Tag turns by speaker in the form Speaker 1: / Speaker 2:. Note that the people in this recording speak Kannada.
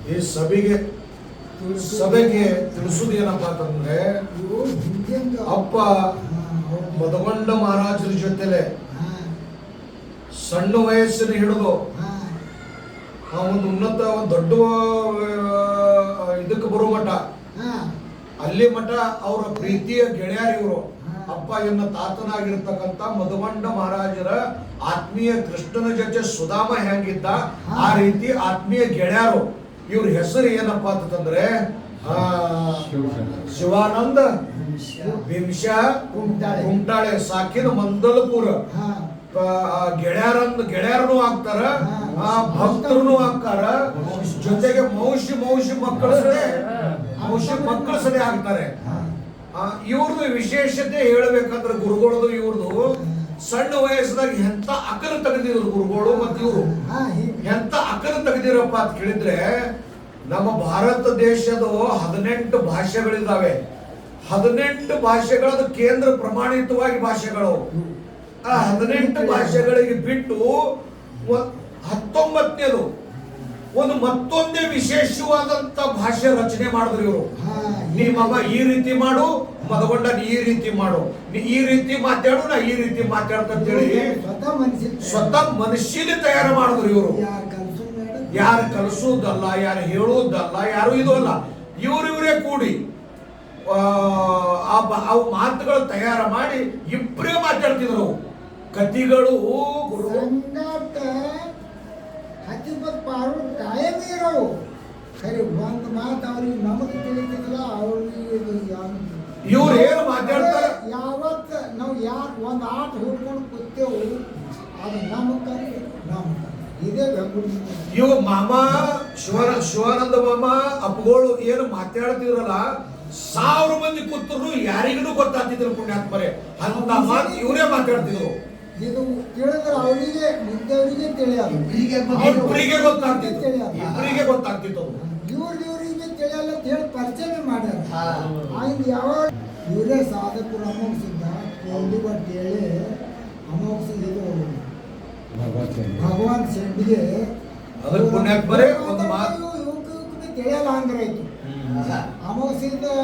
Speaker 1: ಈ ಸಭೆಗೆ ತಿಳಿಸುವುದು ಏನಪ್ಪ ಅಂತಂದ್ರೆ, ಅಪ್ಪ ಮದಗೊಂಡ ಮಹಾರಾಜರ ಜೊತೆಲೆ ಸಣ್ಣ ವಯಸ್ಸಿನ ಹಿಡಿದು ಒಂದು ಉನ್ನತ ದೊಡ್ಡ ಇದಕ್ಕೆ ಬರೋ ಮಠ, ಅಲ್ಲಿ ಮಠ ಅವರ ಪ್ರೀತಿಯ ಗೆಳೆಯರು ಇವರು. ಅಪ್ಪ ಎನ್ನ ತಾತನಾಗಿರ್ತಕ್ಕಂಥ ಮದಗೊಂಡ ಮಹಾರಾಜರ ಆತ್ಮೀಯ ಕೃಷ್ಣನ ಜೊತೆ ಸುಧಾಮ ಹೆಂಗಿದ್ದ ಆ ರೀತಿ ಆತ್ಮೀಯ ಗೆಳೆಯರು. ಇವ್ರ ಹೆಸರು ಏನಪ್ಪ ಅಂತಂದ್ರೆ ಶಿವಾನಂದ ಬಿಂಶ ಕುಂಟಾಳೆ, ಸಾಕಿನ ಮಂದಲಪುರ. ಗೆಳೆಯರನ್ನು ಆಗ್ತಾರ, ಭಕ್ತರನ್ನು ಆಗ್ತಾರ, ಜೊತೆಗೆ ಮೌಷಿ ಮಕ್ಕಳ ಸದೆ ಆಗ್ತಾರೆ. ಇವ್ರದ್ದು ವಿಶೇಷತೆ ಹೇಳ್ಬೇಕಂದ್ರೆ ಗುರುಗಳದು ಇವ್ರದು ಸಣ್ಣ ವಯಸ್ಸದಾಗ ಎಂತ ಅಕಲು ತೆಗೆದಿದ್ರು ಗುರುಗಳು. ಮತ್ತು ಇವರು ಎಂತ ಅಕಲು ತೆಗೆದಿರಪ್ಪ ಅಂತ ಕೇಳಿದ್ರೆ, ನಮ್ಮ ಭಾರತ ದೇಶದ 18 ಭಾಷೆಗಳಿದ್ದಾವೆ. 18 ಭಾಷೆಗಳದು ಕೇಂದ್ರ ಪ್ರಮಾಣಿತವಾಗಿ ಭಾಷೆಗಳು. ಆ 18 ಭಾಷೆಗಳಿಗೆ ಬಿಟ್ಟು 19ನೇದು ಒಂದು ಮತ್ತೊಂದೇ ವಿಶೇಷವಾದಂತ ಭಾಷೆ ರಚನೆ ಮಾಡಿದ್ರು ಇವರು. ನೀ ಮಗ ಈ ರೀತಿ ಮಾಡು, ಮದಗೊಂಡ ನೀ ಈ ರೀತಿ ಮಾಡು, ನೀ ಈ ರೀತಿ ಮಾತಾಡು, ನಾ ಈ ರೀತಿ ಮಾತಾಡ್ತಂತೇಳಿ ಸ್ವತಃ ಮನುಷ್ಯನೇ ತಯಾರು ಮಾಡಿದ್ರು ಇವರು. ಯಾರು ಕಲಿಸೋದಲ್ಲ, ಯಾರು ಹೇಳುವುದಲ್ಲ, ಯಾರು ಇದು ಅಲ್ಲ, ಇವರೇ ಕೂಡಿ ಅವು ಮಾತುಗಳು ತಯಾರು ಮಾಡಿ ಇಬ್ಬರೇ ಮಾತಾಡ್ತಿದ್ರು. ಕತಿಗಳು ಇವ್ರು ಏನು ಮಾತಾಡ್ತಾರೆ.
Speaker 2: ಯಾವತ್ತ ನಾವು ಒಂದು ಆಟ ಹುಡ್ಕೊಂಡು ಕೂತೇವು, ಅದು ನಮ್ಮ ಕರಿ ಇದೇ
Speaker 1: ಇವ್ ಮಾಮ ಶಿವಾನಂದ ಮಾಮ ಅಪ್ಪಗಳು ಏನು ಮಾತಾಡ್ತಿದ್ರಲ್ಲ, 1000 ಮಂದಿ ಕೂತರು ಯಾರಿಗೂ ಗೊತ್ತಾಗ್ತಿದ್ರು ಪುಣ್ಯಾತ್ಮರೇ. ಅಂತ ಮಾತು ಇವರೇ ಮಾತಾಡ್ತಿದ್ರು.
Speaker 2: ಇದು ತಿಳಿದ್ರೆ ಅವರಿಗೆ ಮುಂದೆವರಿಗೆ ತಿಳಿಯಲ್ಲ,
Speaker 1: ಇಬ್ಬರಿಗೆ ಗೊತ್ತಾಗ್ತಿತ್ತು.
Speaker 2: ಇವ್ರಿಗೆ ತಿಳಿಯಲ್ಲ ಅಂತ ಹೇಳಿ ಪರಿಚಯ ಮಾಡ್ಯಾರ. ಆಯ್ತು ಯಾವಾಗ ಇವರೇ ಸಾಧಕರು ಅಮೋಘಸಿದ್ದ ಬಟ್ ಹೇಳಿ ಅಮೋಘಸಿದ್ದು ಭಗವಾನ್ ಶೆಟ್ಟಿಗೆ
Speaker 1: ಪುಣ್ಯಾತ್ಮರೇ ಒಂದು ಮಾತು
Speaker 2: ತಿಳಿಯಲ್ಲ ಅಂದ್ರೆ ಆಯ್ತು. ಅಮೋಘಸಿದ್ದ